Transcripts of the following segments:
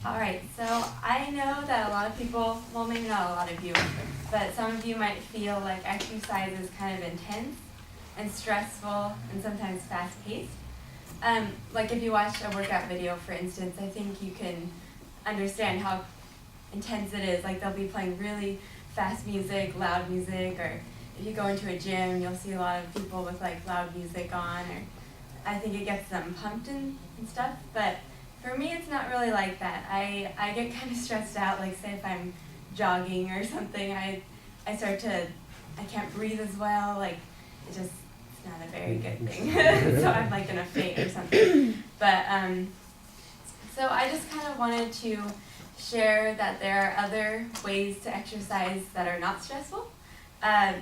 All right, so I know that a lot of people, well, maybe not a lot of you, but some of you might feel like exercise is kind of intense and stressful and sometimes fast-paced. Like if you watch a workout video, for instance, I think you can understand how intense it is. Like they'll be playing really fast music, loud music, or if you go into a gym, you'll see a lot of people with like loud music on, or I think it gets them pumped and stuff, but for me, it's not really like that. I get kind of stressed out, like say if I'm jogging or something, I can't breathe as well, like it's not a very good thing. So I'm like gonna faint or something. But so I just kind of wanted to share that there are other ways to exercise that are not stressful.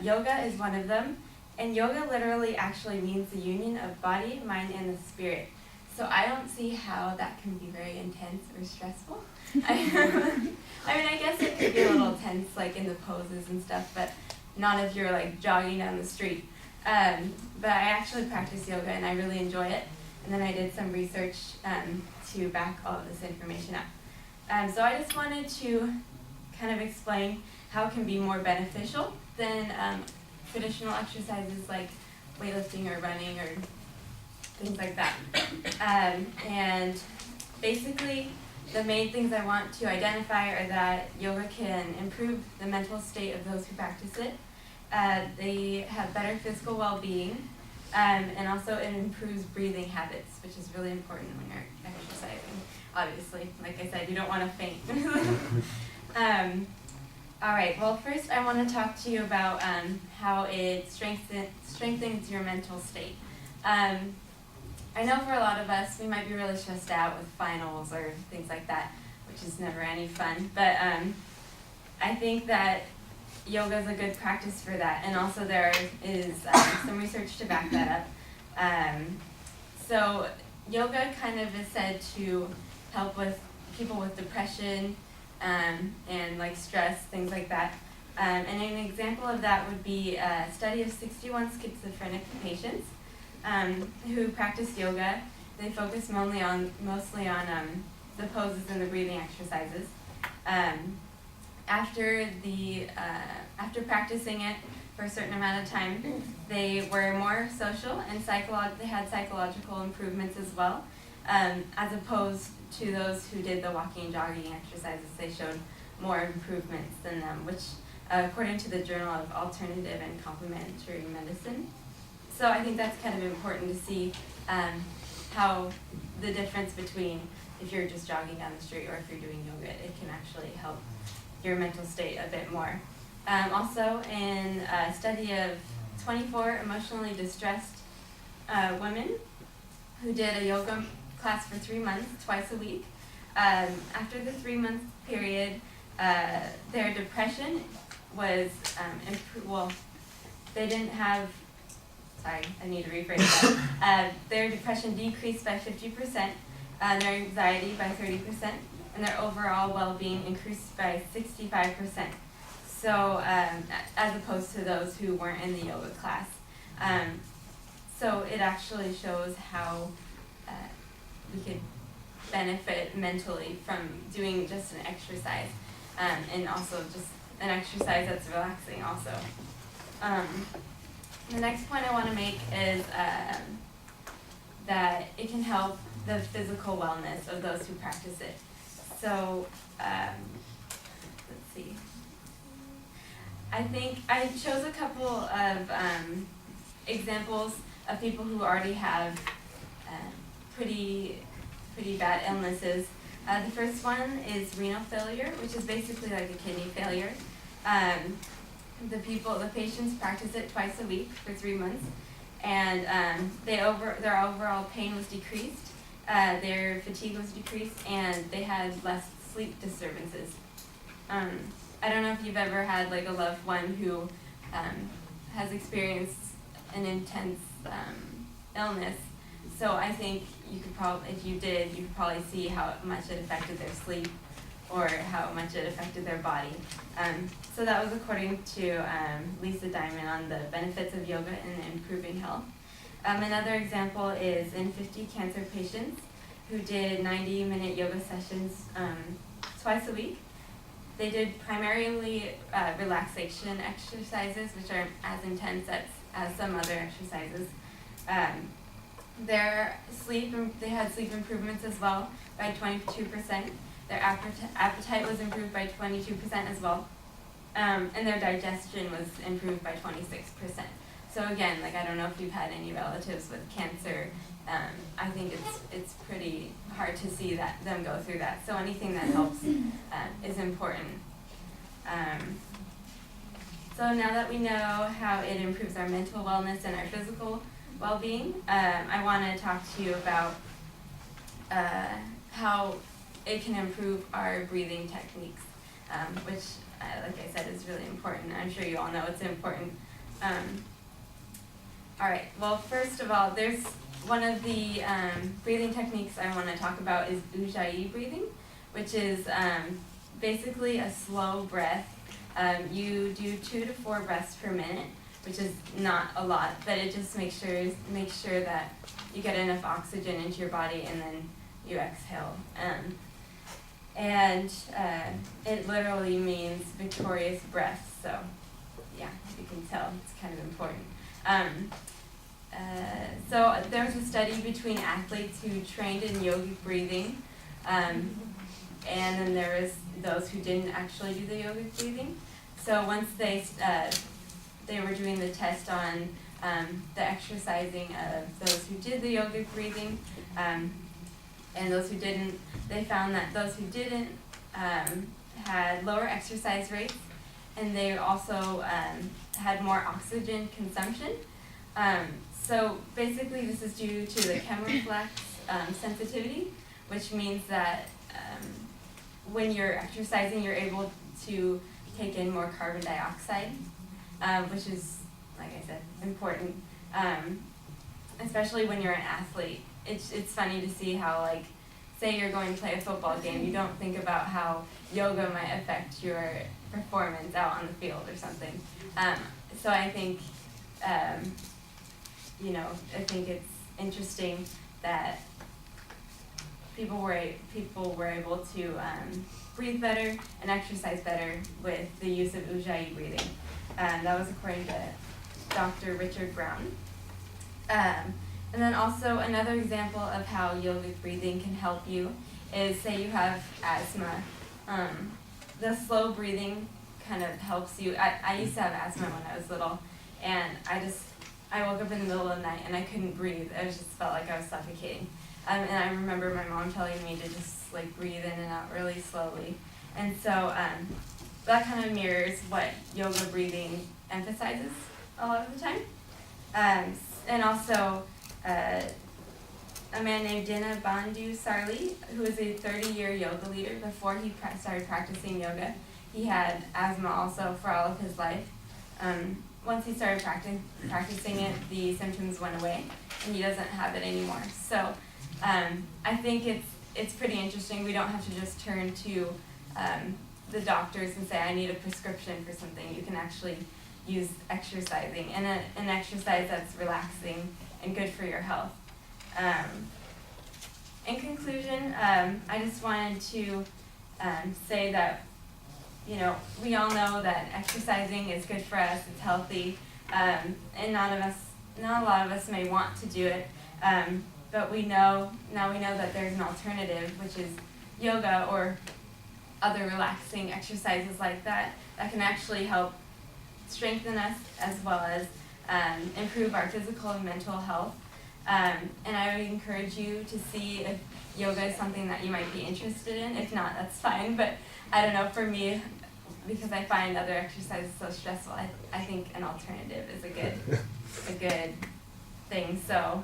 Yoga is one of them, and yoga literally actually means the union of body, mind, and the spirit. So I don't see how that can be very intense or stressful. I mean, I guess it could be a little tense, like in the poses and stuff, but not if you're like jogging down the street. But I actually practice yoga and I really enjoy it. And then I did some research to back all of this information up. So I just wanted to kind of explain how it can be more beneficial than traditional exercises like weightlifting or running or things like that. And basically, the main things I want to identify are that yoga can improve the mental state of those who practice it. They have better physical well-being, and also it improves breathing habits, which is really important when you're exercising. Obviously, like I said, you don't want to faint. All right, well first I want to talk to you about how it strengthens your mental state. I know for a lot of us, we might be really stressed out with finals or things like that, which is never any fun, but I think that yoga is a good practice for that, and also there is some research to back that up. So yoga kind of is said to help with people with depression, and like stress, things like that. And an example of that would be a study of 61 schizophrenic patients who practiced yoga. They focused mostly on the poses and the breathing exercises. After practicing it for a certain amount of time, they were more social and they had psychological improvements as well, as opposed to those who did the walking and jogging exercises. They showed more improvements than them, which according to the Journal of Alternative and Complementary Medicine. So I think that's kind of important to see how the difference between if you're just jogging down the street or if you're doing yoga, it can actually help your mental state a bit more. Also, in a study of 24 emotionally distressed women who did a yoga class for 3 months, twice a week, after the 3-month period, their depression was they didn't have. Sorry, I need to rephrase that. Their depression decreased by 50%, their anxiety by 30%, and their overall well-being increased by 65%. So, as opposed to those who weren't in the yoga class. So it actually shows how we could benefit mentally from doing just an exercise, and also just an exercise that's relaxing also. The next point I want to make is that it can help the physical wellness of those who practice it. So, let's see. I think I chose a couple of examples of people who already have pretty bad illnesses. The first one is renal failure, which is basically like a kidney failure. The patients practice it twice a week for 3 months, and their overall pain was decreased, their fatigue was decreased, and they had less sleep disturbances. I don't know if you've ever had like a loved one who has experienced an intense illness. So I think if you did, you could probably see how much it affected their sleep or how much it affected their body. So that was according to Lisa Diamond on the benefits of yoga in improving health. Another example is in 50 cancer patients who did 90-minute yoga sessions twice a week. They did primarily relaxation exercises, which aren't as intense as some other exercises. They had sleep improvements as well by 22%. Their appetite was improved by 22% as well. And their digestion was improved by 26%. So again, like, I don't know if you've had any relatives with cancer. I think it's pretty hard to see them go through that. So anything that helps is important. So now that we know how it improves our mental wellness and our physical well-being, I want to talk to you about how it can improve our breathing techniques, which, like I said, is really important. I'm sure you all know it's important. All right, well, first of all, there's one of the breathing techniques I want to talk about is Ujjayi breathing, which is basically a slow breath. You do 2 to 4 breaths per minute, which is not a lot, but it just makes sure that you get enough oxygen into your body and then you exhale. And it literally means victorious breath, so yeah, you can tell it's kind of important. So there was a study between athletes who trained in yogic breathing, and then there was those who didn't actually do the yogic breathing. So once they were doing the test on the exercising of those who did the yogic breathing and those who didn't, they found that those who didn't had lower exercise rates, and they also had more oxygen consumption. So basically this is due to the chemoreflex sensitivity, which means that when you're exercising, you're able to take in more carbon dioxide, which is, like I said, important, especially when you're an athlete. It's funny to see how, like, say you're going to play a football game, you don't think about how yoga might affect your performance out on the field or something. So I think, I think it's interesting that people were able to breathe better and exercise better with the use of Ujjayi breathing. That was according to Dr. Richard Brown. And then also another example of how yogic breathing can help you is, say you have asthma. The slow breathing kind of helps you. I used to have asthma when I was little, and I woke up in the middle of the night and I couldn't breathe. I just felt like I was suffocating. And I remember my mom telling me to just, like, breathe in and out really slowly. And so that kind of mirrors what yoga breathing emphasizes a lot of the time. And also, a man named Dinabandhu Sarli, who was a 30-year yoga leader before he started practicing yoga. He had asthma also for all of his life. Once he started practicing it, the symptoms went away, and he doesn't have it anymore. So I think it's pretty interesting. We don't have to just turn to the doctors and say, I need a prescription for something. You can actually use exercising, and an exercise that's relaxing and good for your health. In conclusion, I just wanted to say that, we all know that exercising is good for us, it's healthy, and not a lot of us may want to do it, but we know that there's an alternative, which is yoga or other relaxing exercises like that can actually help strengthen us as well as improve our physical and mental health. And I would encourage you to see if yoga is something that you might be interested in. If not, that's fine, but I don't know, for me, because I find other exercises so stressful, I think an alternative is a good thing. So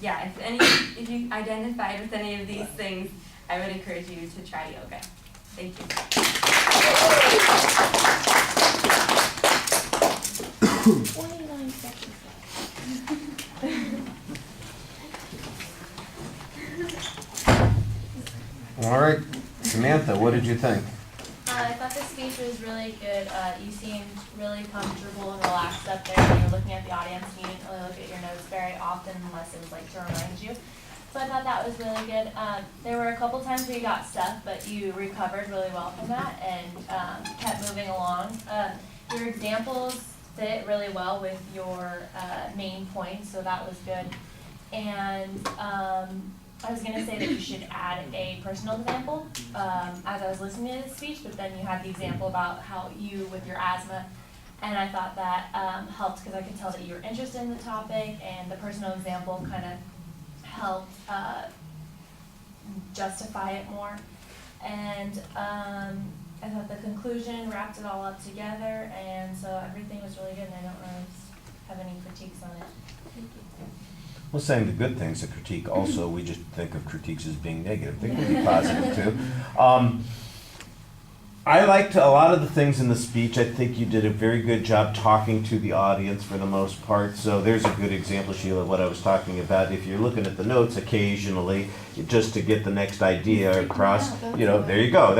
if you identified with any of these things, I would encourage you to try yoga. Thank you. 29 seconds All right, Samantha, what did you think? I thought the speech was really good. You seemed really comfortable and relaxed up there when you were looking at the audience. You didn't really look at your notes very often unless it was like to remind you. So I thought that was really good. There were a couple times where you got stuck, but you recovered really well from that and kept moving along. Your examples fit really well with your main points, so that was good. And I was gonna say that you should add a personal example as I was listening to this speech, but then you had the example about how you with your asthma, and I thought that helped because I could tell that you were interested in the topic, and the personal example kind of helped justify it more. And I thought the conclusion wrapped it all up together, and so everything was really good, and I don't really have any critiques on it. Thank you. Well, saying the good things, a critique also, we just think of critiques as being negative. They can be positive too. I liked a lot of the things in the speech. I think you did a very good job talking to the audience for the most part. So there's a good example, Sheila, of what I was talking about. If you're looking at the notes occasionally, just to get the next idea across, you know, there you go.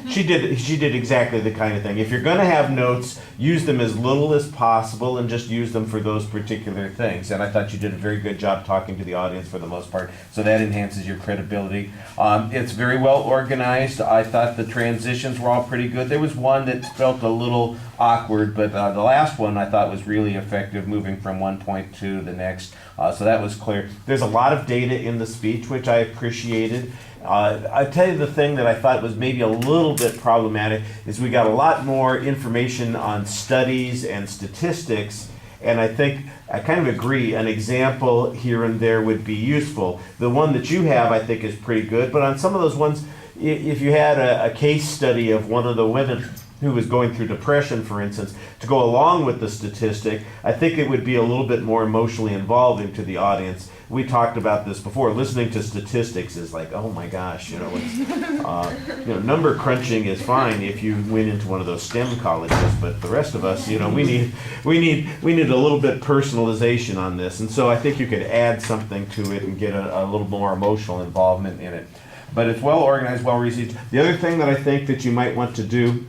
She did exactly the kind of thing. If you're going to have notes, use them as little as possible and just use them for those particular things. And I thought you did a very good job talking to the audience for the most part. So that enhances your credibility. It's very well organized. I thought the transitions were all pretty good. There was one that felt a little awkward, but the last one I thought was really effective, moving from one point to the next. So that was clear. There's a lot of data in the speech, which I appreciated. I tell you the thing that I thought was maybe a little bit problematic is we got a lot more information on studies and statistics, and I think I kind of agree an example here and there would be useful. The one that you have I think is pretty good, but on some of those ones, if you had a case study of one of the women who was going through depression, for instance, to go along with the statistic, I think it would be a little bit more emotionally involving to the audience. We talked about this before. Listening to statistics is like, oh my gosh, it's, number crunching is fine if you went into one of those STEM colleges, but the rest of us, we need a little bit personalization on this, and so I think you could add something to it and get a little more emotional involvement in it. But it's well organized, well received. The other thing that I think that you might want to do,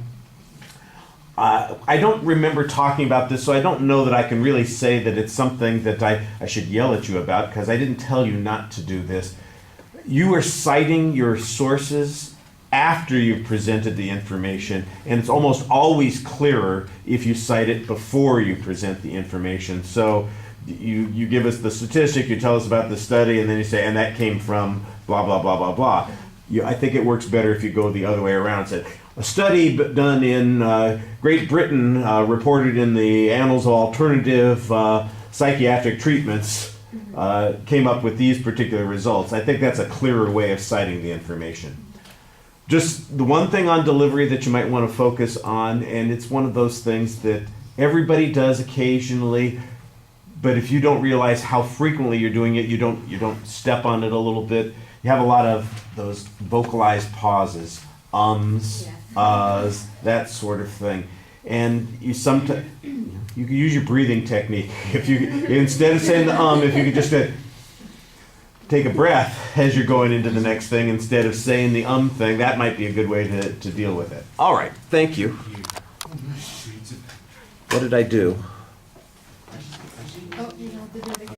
I don't remember talking about this, so I don't know that I can really say that it's something that I should yell at you about, because I didn't tell you not to do this. You are citing your sources after you've presented the information, and it's almost always clearer if you cite it before you present the information. So you give us the statistic, you tell us about the study, and then you say, and that came from blah, blah, blah, blah, blah. I think it works better if you go the other way around and say, a study done in Great Britain reported in the Annals of Alternative Psychiatric Treatments came up with these particular results. I think that's a clearer way of citing the information. Just the one thing on delivery that you might want to focus on, and it's one of those things that everybody does occasionally, but if you don't realize how frequently you're doing it, you don't step on it a little bit. You have a lot of those vocalized pauses, uhs, that sort of thing. And you sometimes you can use your breathing technique. If you instead of saying the if you could just take a breath as you're going into the next thing instead of saying the thing, that might be a good way to deal with it. All right, thank you. What did I do?